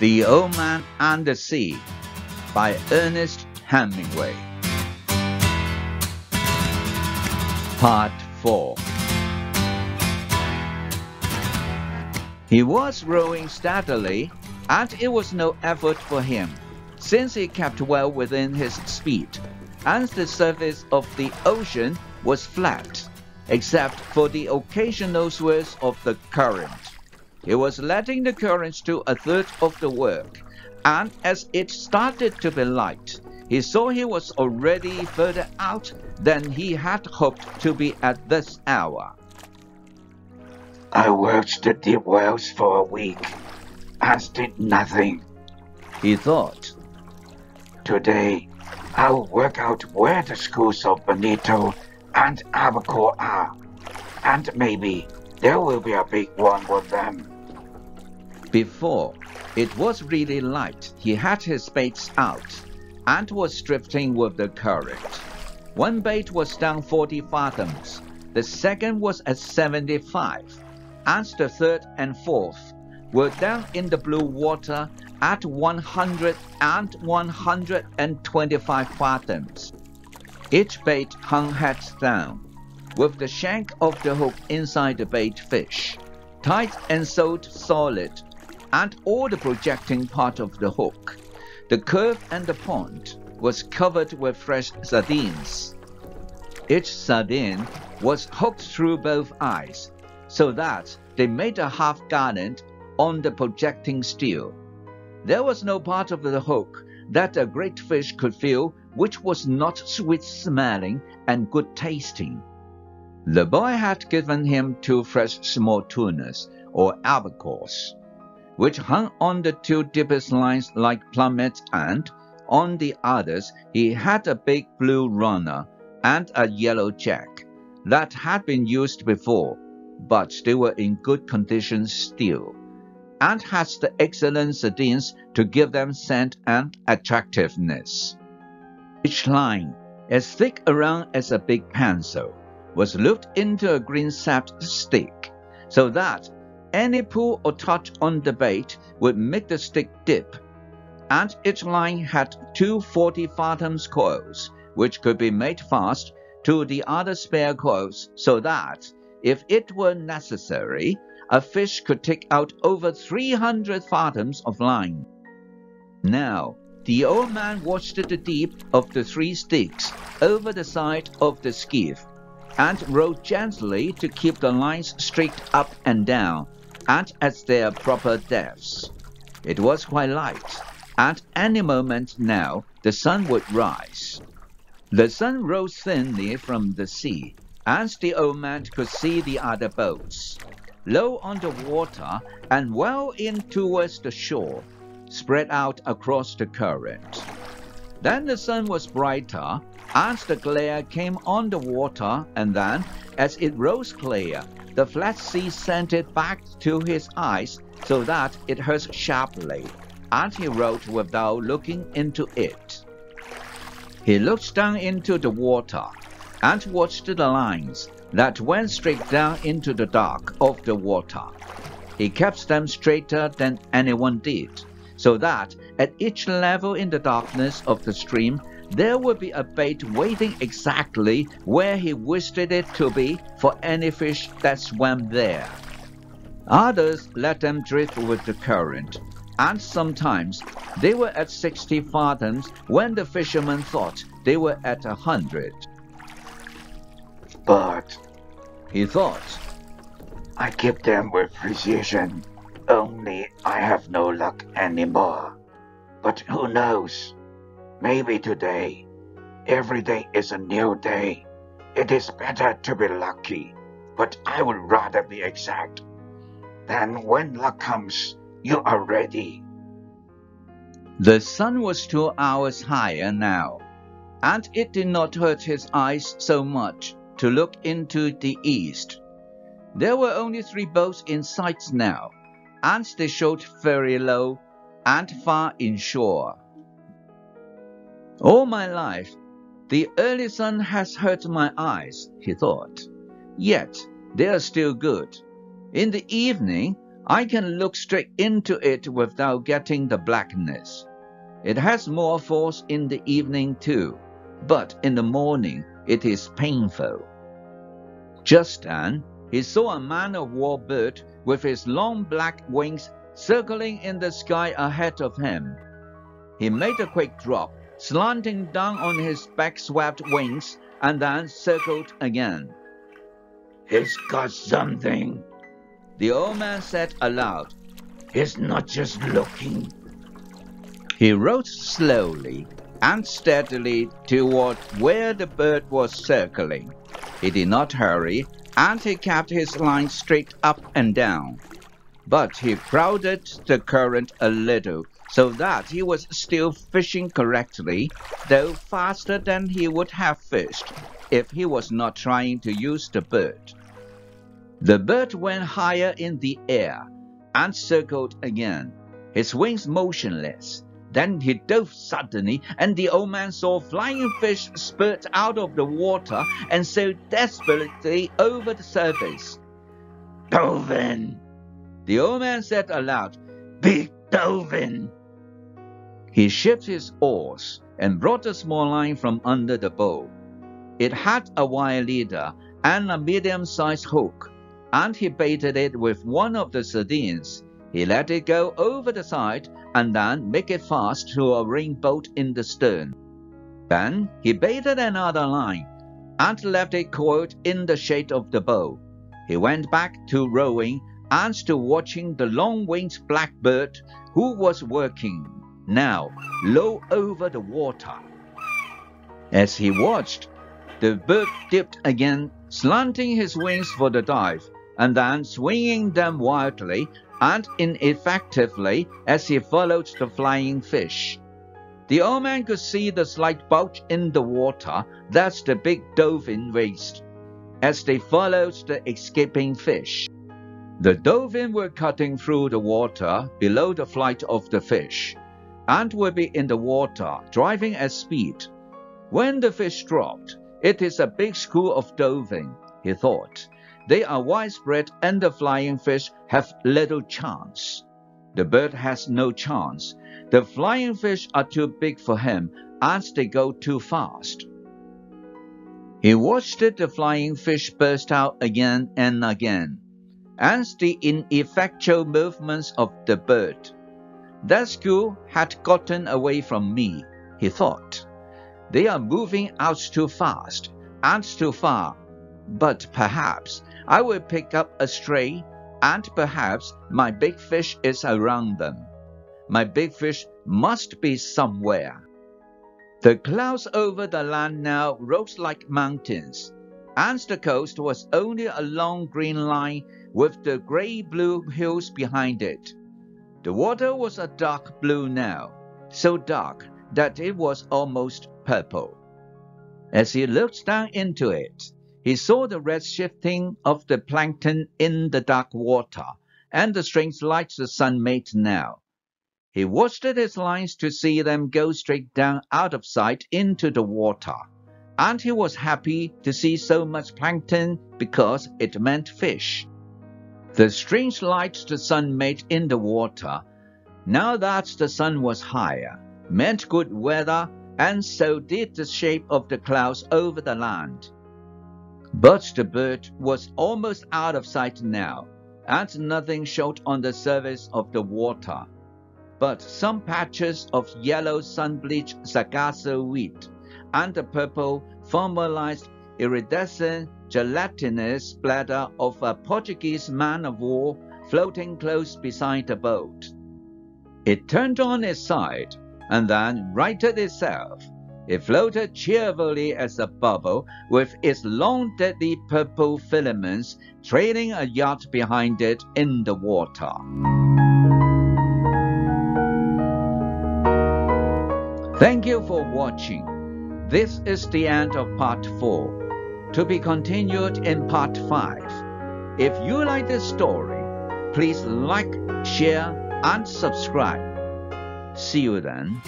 The Old Man and the Sea by Ernest Hemingway. Part 4. He was rowing steadily, and it was no effort for him, since he kept well within his speed, and the surface of the ocean was flat, except for the occasional swirls of the current. He was letting the current do a third of the work, and as it started to be light, he saw he was already further out than he had hoped to be at this hour. I worked the deep wells for a week and did nothing, he thought. Today, I'll work out where the schools of Benito and Abaco are, and maybe there will be a big one with them. Before it was really light, he had his baits out and was drifting with the current. One bait was down 40 fathoms, the second was at 75, and the third and fourth were down in the blue water at 100 and 125 fathoms. Each bait hung head down, with the shank of the hook inside the bait fish, tight and sewed solid, and all the projecting part of the hook. The curve and the point was covered with fresh sardines. Each sardine was hooked through both eyes, so that they made a half garland on the projecting steel. There was no part of the hook that a great fish could feel which was not sweet-smelling and good-tasting. The boy had given him 2 fresh small tunas, or albacores, which hung on the 2 deepest lines like plummets, and on the others he had a big blue runner and a yellow jack that had been used before, but they were in good condition still, and had the excellent sardines to give them scent and attractiveness. Each line, as thick around as a big pencil, was looped into a green-sapped stick, so that any pull or touch on the bait would make the stick dip, and each line had 2 40 fathoms coils, which could be made fast to the other spare coils, so that, if it were necessary, a fish could take out over 300 fathoms of line. Now, the old man watched the dip of the 3 sticks over the side of the skiff, and rowed gently to keep the lines straight up and down, and at their proper depths. It was quite light, and any moment now the sun would rise. The sun rose thinly from the sea, and the old man could see the other boats, low on the water and well in towards the shore, spread out across the current. Then the sun was brighter, and the glare came on the water, and then, as it rose clear, the flat sea sent it back to his eyes so that it hurt sharply, and he rowed without looking into it. He looked down into the water and watched the lines that went straight down into the dark of the water. He kept them straighter than anyone did, so that at each level in the darkness of the stream there would be a bait waiting exactly where he wished it to be for any fish that swam there. Others let them drift with the current, and sometimes they were at 60 fathoms when the fisherman thought they were at 100. But, he thought, I keep them with precision, only I have no luck anymore. But who knows? Maybe today, every day is a new day. It is better to be lucky, but I would rather be exact. Then when luck comes, you are ready. The sun was 2 hours higher now, and it did not hurt his eyes so much to look into the east. There were only 3 boats in sight now, and they showed very low and far inshore. All my life, the early sun has hurt my eyes, he thought. Yet they are still good. In the evening, I can look straight into it without getting the blackness. It has more force in the evening too, but in the morning it is painful. Just then, he saw a man-of-war bird with his long black wings circling in the sky ahead of him. He made a quick drop, slanting down on his back-swept wings, and then circled again. He's got something, the old man said aloud. He's not just looking. He rode slowly and steadily toward where the bird was circling. He did not hurry, and he kept his line straight up and down. But he crowded the current a little, so that he was still fishing correctly, though faster than he would have fished if he was not trying to use the bird. The bird went higher in the air and circled again, his wings motionless. Then he dove suddenly, and the old man saw flying fish spurt out of the water and sail desperately over the surface. Dolphin, the old man said aloud. Big dolphin. He shipped his oars and brought a small line from under the bow. It had a wire leader and a medium-sized hook, and he baited it with one of the sardines. He let it go over the side and then make it fast to a ring bolt in the stern. Then he baited another line and left it coiled in the shade of the bow. He went back to rowing and to watching the long-winged blackbird, who was working now low over the water. As he watched, the bird dipped again, slanting his wings for the dive, and then swinging them wildly and ineffectively as he followed the flying fish. The old man could see the slight bulge in the water that the big dolphin raised as they followed the escaping fish. The dolphin were cutting through the water below the flight of the fish, and would be in the water driving at speed. When the fish dropped, it is a big school of dolphin, he thought. They are widespread and the flying fish have little chance. The bird has no chance. The flying fish are too big for him and they go too fast. He watched the flying fish burst out again and again, and the ineffectual movements of the bird. That school had gotten away from me, he thought. They are moving out too fast and too far, but perhaps I will pick up a stray, and perhaps my big fish is around them. My big fish must be somewhere. The clouds over the land now rose like mountains, and the coast was only a long green line with the grey-blue hills behind it. The water was a dark blue now, so dark that it was almost purple. As he looked down into it, he saw the red shifting of the plankton in the dark water and the strange lights the sun made now. He watched his lines to see them go straight down out of sight into the water, and he was happy to see so much plankton because it meant fish. The strange lights the sun made in the water, now that the sun was higher, meant good weather, and so did the shape of the clouds over the land. But the bird was almost out of sight now, and nothing showed on the surface of the water but some patches of yellow sun-bleached sargasso weed, and the purple, formalized, iridescent, gelatinous splatter of a Portuguese man-of-war floating close beside the boat. It turned on its side, and then righted itself. It floated cheerfully as a bubble, with its long deadly purple filaments trailing a yard behind it in the water. Thank you for watching. This is the end of part 4. To be continued in part 5. If you like this story, please like, share, and subscribe. See you then.